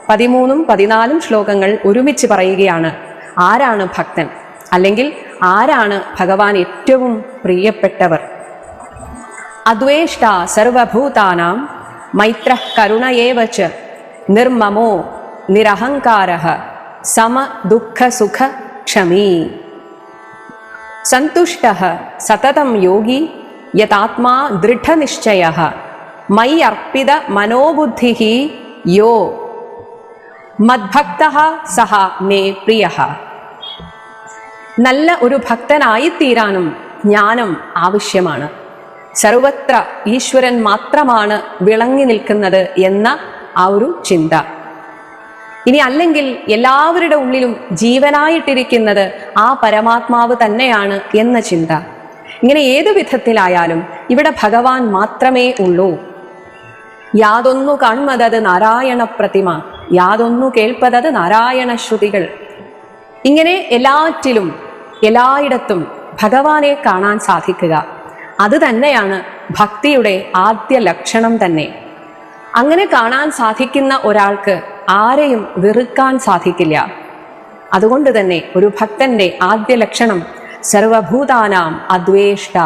13, 14 ശ്ലോകങ്ങൾ ഒരുമിച്ച് പറയുകയാണ് ആരാണ് ഭക്തൻ, അല്ലെങ്കിൽ ആരാണ് ഭഗവാൻ ഏറ്റവും പ്രിയപ്പെട്ടവർ. അദ്വേഷ്ട സർവഭൂതാനാം മൈത്രഃ കരുണയേവ ച നിർമ്മമോ നിരഹങ്കാരഃ സമ ദുഃഖ സുഖ ക്ഷമീ സന്തുഷ്ടഃ സതതം യോഗി യതാത്മാ ദൃഢനിശ്ചയഃ മയി അർപ്പിത മനോബുദ്ധിഃ യോ മദ്ഭക്തഃ സഹ മേ പ്രിയഃ. നല്ല ഒരു ഭക്തനായിത്തീരാനും ജ്ഞാനം ആവശ്യമാണ്. സർവത്ര ഈശ്വരൻ മാത്രമാണ് വിളങ്ങി നിൽക്കുന്നത് എന്ന ആ ഒരു ചിന്ത. ഇനി അല്ലെങ്കിൽ എല്ലാവരുടെ ഉള്ളിലും ജീവനായിട്ടിരിക്കുന്നത് ആ പരമാത്മാവ് തന്നെയാണ് എന്ന ചിന്ത. ഇങ്ങനെ ഏതു വിധത്തിലായാലും ഇവിടെ ഭഗവാൻ മാത്രമേ ഉള്ളൂ. യാതൊന്നു കാൺമതത് നാരായണ പ്രതിമ, യാതൊന്നു കേൾപ്പതത് നാരായണ ശ്രുതികൾ. ഇങ്ങനെ എല്ലാറ്റിലും എല്ലായിടത്തും ഭഗവാനെ കാണാൻ സാധിക്കുക, അത് തന്നെയാണ് ഭക്തിയുടെ ആദ്യ ലക്ഷണം തന്നെ. അങ്ങനെ കാണാൻ സാധിക്കുന്ന ഒരാൾക്ക് ആരെയും വെറുക്കാൻ സാധിക്കില്ല. അതുകൊണ്ട് തന്നെ ഒരു ഭക്തന്റെ ആദ്യ ലക്ഷണം സർവഭൂതാനാം അദ്വേഷ്ട,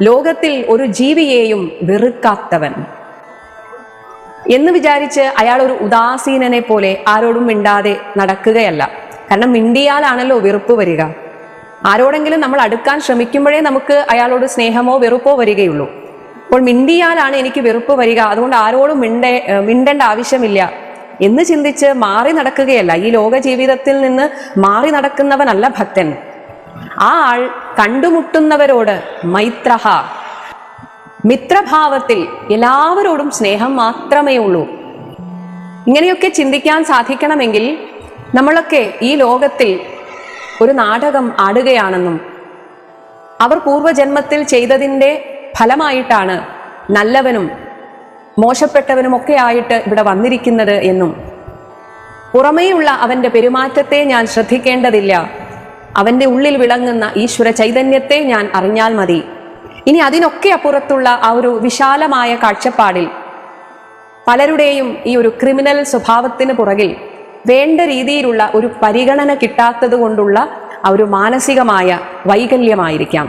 ലോകത്തിൽ ഒരു ജീവിയെയും വെറുക്കാത്തവൻ എന്ന് വിചാരിച്ച് അയാൾ ഒരു ഉദാസീനനെ പോലെ ആരോടും മിണ്ടാതെ നടക്കുകയല്ല. കാരണം മിണ്ടിയാലാണല്ലോ വെറുപ്പ് വരിക. ആരോടെങ്കിലും നമ്മൾ അടുക്കാൻ ശ്രമിക്കുമ്പോഴേ നമുക്ക് അയാളോട് സ്നേഹമോ വെറുപ്പോ വരികയുള്ളൂ. അപ്പോൾ മിണ്ടിയാലാണ് എനിക്ക് വെറുപ്പ് വരിക, അതുകൊണ്ട് ആരോടും മിണ്ടേണ്ട ആവശ്യമില്ല എന്ന് ചിന്തിച്ച് മാറി നടക്കുകയല്ല. ഈ ലോക ജീവിതത്തിൽ നിന്ന് മാറി നടക്കുന്നവനല്ല ഭക്തൻ. ആ ആൾ കണ്ടുമുട്ടുന്നവരോട് മൈത്രഹ, മിത്രഭാവത്തിൽ എല്ലാവരോടും സ്നേഹം മാത്രമേ ഉള്ളൂ. ഇങ്ങനെയൊക്കെ ചിന്തിക്കാൻ സാധിക്കണമെങ്കിൽ നമ്മളൊക്കെ ഈ ലോകത്തിൽ ഒരു നാടകം ആടുകയാണെന്നും അവർ പൂർവജന്മത്തിൽ ചെയ്തതിൻ്റെ ഫലമായിട്ടാണ് നല്ലവനും മോശപ്പെട്ടവനുമൊക്കെ ആയിട്ട് ഇവിടെ വന്നിരിക്കുന്നത് എന്നും പുറമേയുള്ള അവൻ്റെ പെരുമാറ്റത്തെ ഞാൻ ശ്രദ്ധിക്കേണ്ടതില്ല, അവൻ്റെ ഉള്ളിൽ വിളങ്ങുന്ന ഈശ്വര ചൈതന്യത്തെ ഞാൻ അറിഞ്ഞാൽ മതി. ഇനി അതിനൊക്കെ അപ്പുറത്തുള്ള ആ ഒരു വിശാലമായ കാഴ്ചപ്പാടിൽ പലരുടെയും ഈ ഒരു ക്രിമിനൽ സ്വഭാവത്തിന് പുറകിൽ വേണ്ട രീതിയിലുള്ള ഒരു പരിഗണന കിട്ടാത്തത് കൊണ്ടുള്ള ആ ഒരു മാനസികമായ വൈകല്യമായിരിക്കാം.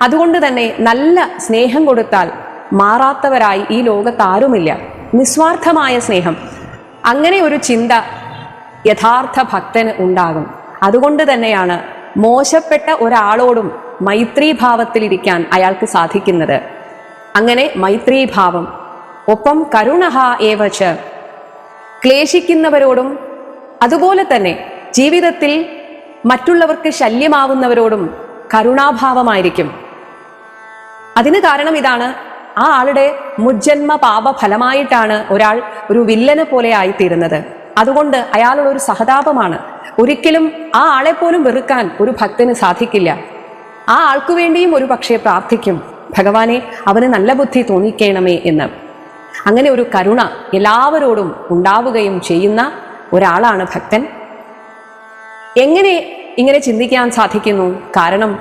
അതുകൊണ്ട് തന്നെ നല്ല സ്നേഹം കൊടുത്താൽ മാറാത്തവരായി ഈ ലോകത്ത് ആരുമില്ല. നിസ്വാർത്ഥമായ സ്നേഹം, അങ്ങനെ ഒരു ചിന്ത യഥാർത്ഥ ഭക്തന് ഉണ്ടാകും. അതുകൊണ്ട് തന്നെയാണ് മോശപ്പെട്ട ഒരാളോടും മൈത്രീഭാവത്തിലിരിക്കാൻ അയാൾക്ക് സാധിക്കുന്നത്. അങ്ങനെ മൈത്രീഭാവം, ഒപ്പം കരുണഹ ഏവച, ക്ലേശിക്കുന്നവരോടും അതുപോലെ തന്നെ ജീവിതത്തിൽ മറ്റുള്ളവർക്ക് ശല്യമാവുന്നവരോടും കരുണാഭാവമായിരിക്കും. അതിന് കാരണം ഇതാണ്, ആ ആളുടെ മുജ്ജന്മ പാപഫലമായിട്ടാണ് ഒരാൾ ഒരു വില്ലനെ പോലെ ആയിത്തീരുന്നത്. അതുകൊണ്ട് അയാളുടെ ഒരു സഹതാപമാണ്. ഒരിക്കലും ആ ആളെ പോലും വെറുക്കാൻ ഒരു ഭക്തന് സാധിക്കില്ല. ആ ആൾക്കു വേണ്ടിയും ഒരു പക്ഷേ പ്രാർത്ഥിക്കും, ഭഗവാനെ അവന് നല്ല ബുദ്ധി തോന്നിക്കണമേ എന്ന്. അങ്ങനെ ഒരു കരുണ എല്ലാവരോടും ഉണ്ടാവുകയും ചെയ്യുന്ന ഒരാളാണ് ഭക്തൻ. എങ്ങനെ ഇങ്ങനെ ചിന്തിക്കാൻ സാധിക്കുന്നു? കാരണം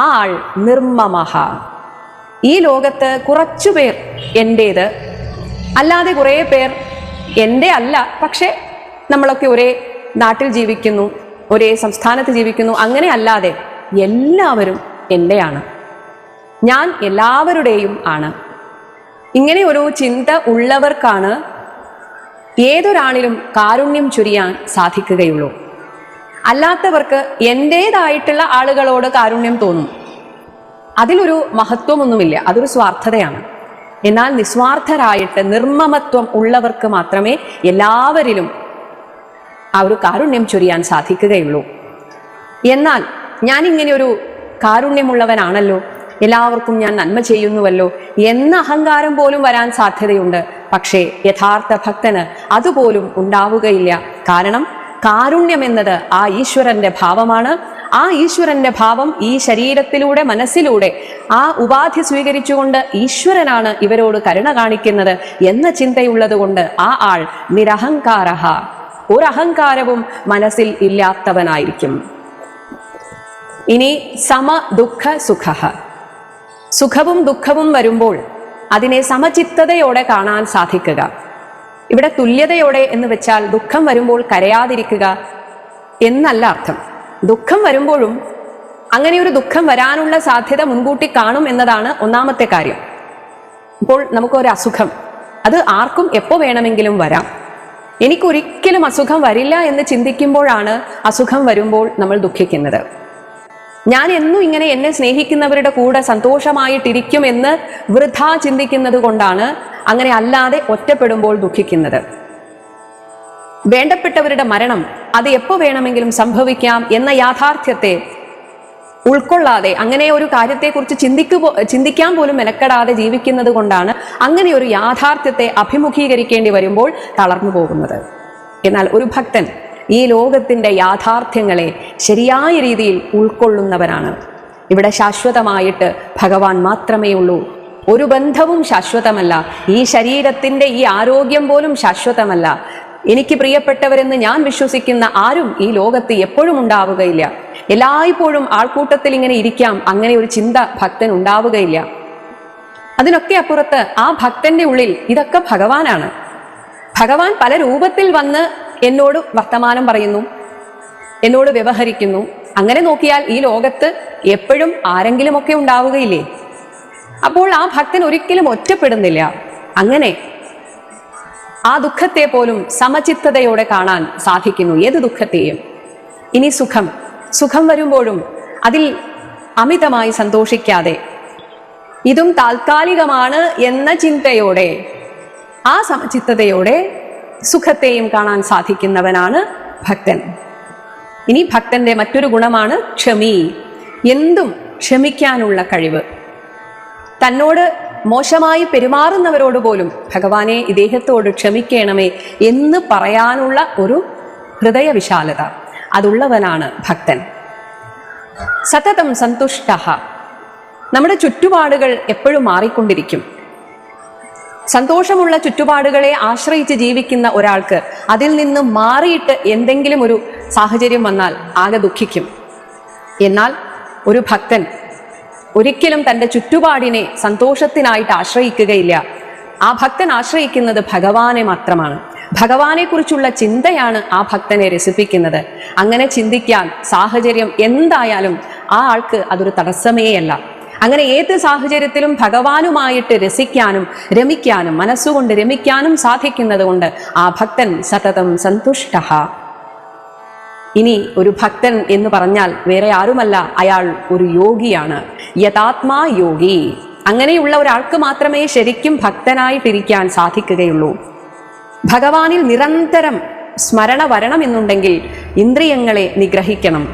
ആ ആൾ നിർമ്മമഹ. ഈ ലോകത്ത് കുറച്ചുപേർ എൻ്റേത്, അല്ലാതെ കുറേ പേർ എൻ്റെ അല്ല, പക്ഷെ നമ്മളൊക്കെ ഒരേ നാട്ടിൽ ജീവിക്കുന്നു, ഒരേ സംസ്ഥാനത്ത് ജീവിക്കുന്നു, അങ്ങനെ അല്ലാതെ എല്ലാവരും എൻ്റെയാണ്, ഞാൻ എല്ലാവരുടെയും ആണ്. ഇങ്ങനെ ഒരു ചിന്ത ഉള്ളവർക്കാണ് ഏതൊരാളിലും കാരുണ്യം ചൊരിയാൻ സാധിക്കുകയുള്ളൂ. അല്ലാത്തവർക്ക് എൻ്റേതായിട്ടുള്ള ആളുകളോട് കാരുണ്യം തോന്നും, അതിലൊരു മഹത്വമൊന്നുമില്ല, അതൊരു സ്വാർത്ഥതയാണ്. എന്നാൽ നിസ്വാർത്ഥരായിട്ട് നിർമ്മമത്വം ഉള്ളവർക്ക് മാത്രമേ എല്ലാവരിലും ആ ഒരു കാരുണ്യം ചൊരിയാൻ സാധിക്കുകയുള്ളൂ. എന്നാൽ ഞാനിങ്ങനെ ഒരു കാരുണ്യമുള്ളവനാണല്ലോ, എല്ലാവർക്കും ഞാൻ നന്മ ചെയ്യുന്നുവല്ലോ എന്ന അഹങ്കാരം പോലും വരാൻ സാധ്യതയുണ്ട്. പക്ഷേ യഥാർത്ഥ ഭക്തന് അതുപോലും ഉണ്ടാവുകയില്ല. കാരണം കാരുണ്യം എന്നത് ആ ഈശ്വരന്റെ ഭാവമാണ്. ആ ഈശ്വരന്റെ ഭാവം ഈ ശരീരത്തിലൂടെ, മനസ്സിലൂടെ ആ ഉപാധി സ്വീകരിച്ചുകൊണ്ട് ഈശ്വരനാണ് ഇവരോട് കരുണ കാണിക്കുന്നത് എന്ന ചിന്തയുള്ളത് കൊണ്ട് ആ ആൾ നിരഹങ്കാരഹ, ഒരഹങ്കാരവും മനസ്സിൽ ഇല്ലാത്തവനായിരിക്കും. ഇനി സമ ദുഃഖ സുഖ, സുഖവും ദുഃഖവും വരുമ്പോൾ അതിനെ സമചിത്തതയോടെ കാണാൻ സാധിക്കുക. ഇവിടെ തുല്യതയോടെ എന്ന് വെച്ചാൽ ദുഃഖം വരുമ്പോൾ കരയാതിരിക്കുക എന്നല്ല അർത്ഥം. ദുഃഖം വരുമ്പോഴും അങ്ങനെ ഒരു ദുഃഖം വരാനുള്ള സാധ്യത മുൻകൂട്ടി കാണും എന്നതാണ് ഒന്നാമത്തെ കാര്യം. ഇപ്പോൾ നമുക്കൊരു അസുഖം, അത് ആർക്കും എപ്പോൾ വേണമെങ്കിലും വരാം. എനിക്കൊരിക്കലും അസുഖം വരില്ല എന്ന് ചിന്തിക്കുമ്പോഴാണ് അസുഖം വരുമ്പോൾ നമ്മൾ ദുഃഖിക്കുന്നത്. ഞാൻ എന്നും ഇങ്ങനെ എന്നെ സ്നേഹിക്കുന്നവരുടെ കൂടെ സന്തോഷമായിട്ടിരിക്കുമെന്ന് വൃഥാ ചിന്തിക്കുന്നത് കൊണ്ടാണ് അങ്ങനെ അല്ലാതെ ഒറ്റപ്പെടുമ്പോൾ ദുഃഖിക്കുന്നത്. വേണ്ടപ്പെട്ടവരുടെ മരണം അത് എപ്പോൾ വേണമെങ്കിലും സംഭവിക്കാം എന്ന യാഥാർത്ഥ്യത്തെ ഉൾക്കൊള്ളാതെ അങ്ങനെ ഒരു കാര്യത്തെക്കുറിച്ച് ചിന്തിക്കാൻ പോലും മെനക്കെടാതെ ജീവിക്കുന്നത് കൊണ്ടാണ് അങ്ങനെ ഒരു യാഥാർത്ഥ്യത്തെ അഭിമുഖീകരിക്കേണ്ടി വരുമ്പോൾ തളർന്നു പോകുന്നത്. എന്നാൽ ഒരു ഭക്തൻ ഈ ലോകത്തിന്റെ യാഥാർത്ഥ്യങ്ങളെ ശരിയായ രീതിയിൽ ഉൾക്കൊള്ളുന്നവനാണ്. ഇവിടെ ശാശ്വതമായിട്ട് ഭഗവാൻ മാത്രമേ ഉള്ളൂ. ഒരു ബന്ധവും ശാശ്വതമല്ല. ഈ ശരീരത്തിന്റെ ഈ ആരോഗ്യം പോലും ശാശ്വതമല്ല. എനിക്ക് പ്രിയപ്പെട്ടവരെന്ന് ഞാൻ വിശ്വസിക്കുന്ന ആരും ഈ ലോകത്ത് എപ്പോഴും ഉണ്ടാവുകയില്ല. എല്ലായ്പ്പോഴും ആൾക്കൂട്ടത്തിൽ ഇങ്ങനെ ഇരിക്കാം, അങ്ങനെ ഒരു ചിന്ത ഭക്തൻ ഉണ്ടാവുകയില്ല. അതിനൊക്കെ അപ്പുറത്ത് ആ ഭക്തന്റെ ഉള്ളിൽ ഇതൊക്കെ ഭഗവാനാണ്. ഭഗവാൻ പല രൂപത്തിൽ വന്ന് എന്നോട് വർത്തമാനം പറയുന്നു, എന്നോട് വ്യവഹരിക്കുന്നു. അങ്ങനെ നോക്കിയാൽ ഈ ലോകത്ത് എപ്പോഴും ആരെങ്കിലുമൊക്കെ ഉണ്ടാവുകയില്ലേ? അപ്പോൾ ആ ഭക്തൻ ഒരിക്കലും ഒറ്റപ്പെടുന്നില്ല. അങ്ങനെ ആ ദുഃഖത്തെ പോലും സമചിത്തതയോടെ കാണാൻ സാധിക്കുന്നു, ഏത് ദുഃഖത്തെയും. ഇനി സുഖം വരുമ്പോഴും അതിൽ അമിതമായി സന്തോഷിക്കാതെ ഇതും താൽക്കാലികമാണ് എന്ന ചിന്തയോടെ, ആ സമചിത്തതയോടെ സുഖത്തെയും കാണാൻ സാധിക്കുന്നവനാണ് ഭക്തൻ. ഇനി ഭക്തന്റെ മറ്റൊരു ഗുണമാണ് ക്ഷമി, എന്തും ക്ഷമിക്കാനുള്ള കഴിവ്. തന്നോട് മോശമായി പെരുമാറുന്നവരോട് പോലും ഭഗവാനെ ഇദ്ദേഹത്തോട് ക്ഷമിക്കണമേ എന്ന് പറയാനുള്ള ഒരു ഹൃദയവിശാലത അതുള്ളവനാണ് ഭക്തൻ. സതതം സന്തുഷ്ട. നമ്മുടെ ചുറ്റുപാടുകൾ എപ്പോഴും മാറിക്കൊണ്ടിരിക്കും. സന്തോഷമുള്ള ചുറ്റുപാടുകളെ ആശ്രയിച്ച് ജീവിക്കുന്ന ഒരാൾക്ക് അതിൽ നിന്ന് മാറിയിട്ട് എന്തെങ്കിലും ഒരു സാഹചര്യം വന്നാൽ ആകെ ദുഃഖിക്കും. എന്നാൽ ഒരു ഭക്തൻ ഒരിക്കലും തൻ്റെ ചുറ്റുപാടിനെ സന്തോഷത്തിനായിട്ട് ആശ്രയിക്കുകയില്ല. ആ ഭക്തൻ ആശ്രയിക്കുന്നത് ഭഗവാനെ മാത്രമാണ്. ഭഗവാനെ കുറിച്ചുള്ള ചിന്തയാണ് ആ ഭക്തനെ രസിപ്പിക്കുന്നത്. അങ്ങനെ ചിന്തിക്കാൻ സാഹചര്യം എന്തായാലും ആ ആൾക്ക് അതൊരു തടസ്സമേയല്ല. അങ്ങനെ ഏത് സാഹചര്യത്തിലും ഭഗവാനുമായിട്ട് രസിക്കാനും രമിക്കാനും മനസ്സുകൊണ്ട് രമിക്കാനും സാധിക്കുന്നത് കൊണ്ട് ആ ഭക്തൻ സതതം സന്തുഷ്ട. ഇനി ഒരു ഭക്തൻ എന്ന് പറഞ്ഞാൽ വേറെ ആരുമല്ല, അയാൾ ഒരു യോഗിയാണ്. യഥാത്മാ യോഗി. അങ്ങനെയുള്ള ഒരാൾക്ക് മാത്രമേ ശരിക്കും ഭക്തനായിട്ടിരിക്കാൻ സാധിക്കുകയുള്ളൂ. ഭഗവാനിൽ നിരന്തരം സ്മരണ വരണമെന്നുണ്ടെങ്കിൽ ഇന്ദ്രിയങ്ങളെ നിഗ്രഹിക്കണം.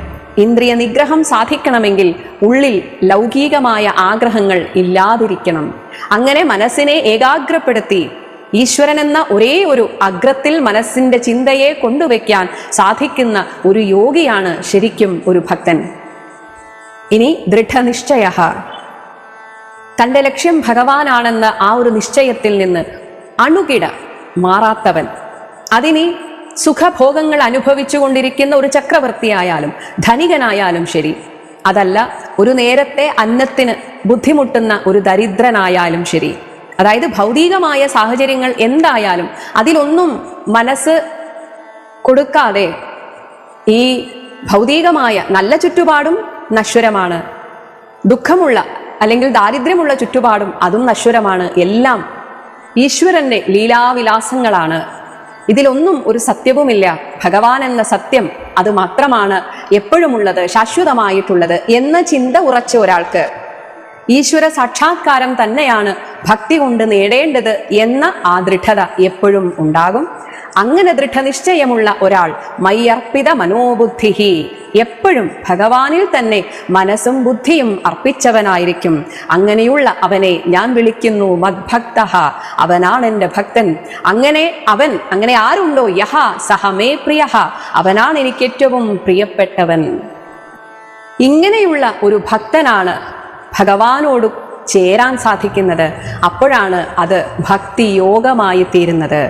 ഇന്ദ്രിയ നിഗ്രഹം സാധിക്കണമെങ്കിൽ ഉള്ളിൽ ലൗകികമായ ആഗ്രഹങ്ങൾ ഇല്ലാതിരിക്കണം. അങ്ങനെ മനസ്സിനെ ഏകാഗ്രപ്പെടുത്തി ഈശ്വരൻ എന്ന ഒരേ ഒരു അഗ്രത്തിൽ മനസ്സിന്റെ ചിന്തയെ കൊണ്ടുവയ്ക്കാൻ സാധിക്കുന്ന ഒരു യോഗിയാണ് ശരിക്കും ഒരു ഭക്തൻ. ഇനി ദൃഢനിശ്ചയ. തൻ്റെ ലക്ഷ്യം ഭഗവാനാണെന്ന ആ ഒരു നിശ്ചയത്തിൽ നിന്ന് അണുകിട മാറാത്തവൻ. അതിനി സുഖഭോഗങ്ങൾ അനുഭവിച്ചു കൊണ്ടിരിക്കുന്ന ഒരു ചക്രവർത്തിയായാലും ധനികനായാലും ശരി, അതല്ല ഒരു നേരത്തെ അന്നത്തിന് ബുദ്ധിമുട്ടുന്ന ഒരു ദരിദ്രനായാലും ശരി, അതായത് ഭൗതികമായ സാഹചര്യങ്ങൾ എന്തായാലും അതിലൊന്നും മനസ്സ് കൊടുക്കാതെ, ഈ ഭൗതികമായ നല്ല ചുറ്റുപാടും നശ്വരമാണ്, ദുഃഖമുള്ള അല്ലെങ്കിൽ ദാരിദ്ര്യമുള്ള ചുറ്റുപാടും അതും നശ്വരമാണ്. എല്ലാം ഈശ്വരന്റെ ലീലാവിലാസങ്ങളാണ്. ഇതിലൊന്നും ഒരു സത്യവുമില്ല. ഭഗവാൻ എന്ന സത്യം അത് മാത്രമാണ് എപ്പോഴുമുള്ളത്, ശാശ്വതമായിട്ടുള്ളത് എന്ന ചിന്ത ഉറച്ച ഒരാൾക്ക് ഈശ്വര സാക്ഷാത്കാരം തന്നെയാണ് ഭക്തി കൊണ്ട് നേടേണ്ടത് എന്ന ആ ദൃഢത എപ്പോഴും ഉണ്ടാകും. അങ്ങനെ ദൃഢനിശ്ചയമുള്ള ഒരാൾ മയ്യർപ്പിത മനോബുദ്ധി, എപ്പോഴും ഭഗവാനിൽ തന്നെ മനസ്സും ബുദ്ധിയും അർപ്പിച്ചവനായിരിക്കും. അങ്ങനെയുള്ള അവനെ ഞാൻ വിളിക്കുന്നു മദ്ഭക്ത, അവനാണ് എൻ്റെ ഭക്തൻ. അങ്ങനെ ആരുണ്ടോ യഹ സഹ മേ പ്രിയ, അവനാണ് എനിക്ക് ഏറ്റവും പ്രിയപ്പെട്ടവൻ. ഇങ്ങനെയുള്ള ഒരു ഭക്തനാണ് ഭഗവാനോട് ചേരാൻ സാധിക്കുന്നത്. അപ്പോഴാണ് അത് ഭക്തിയോഗമായി തീരുന്നത്.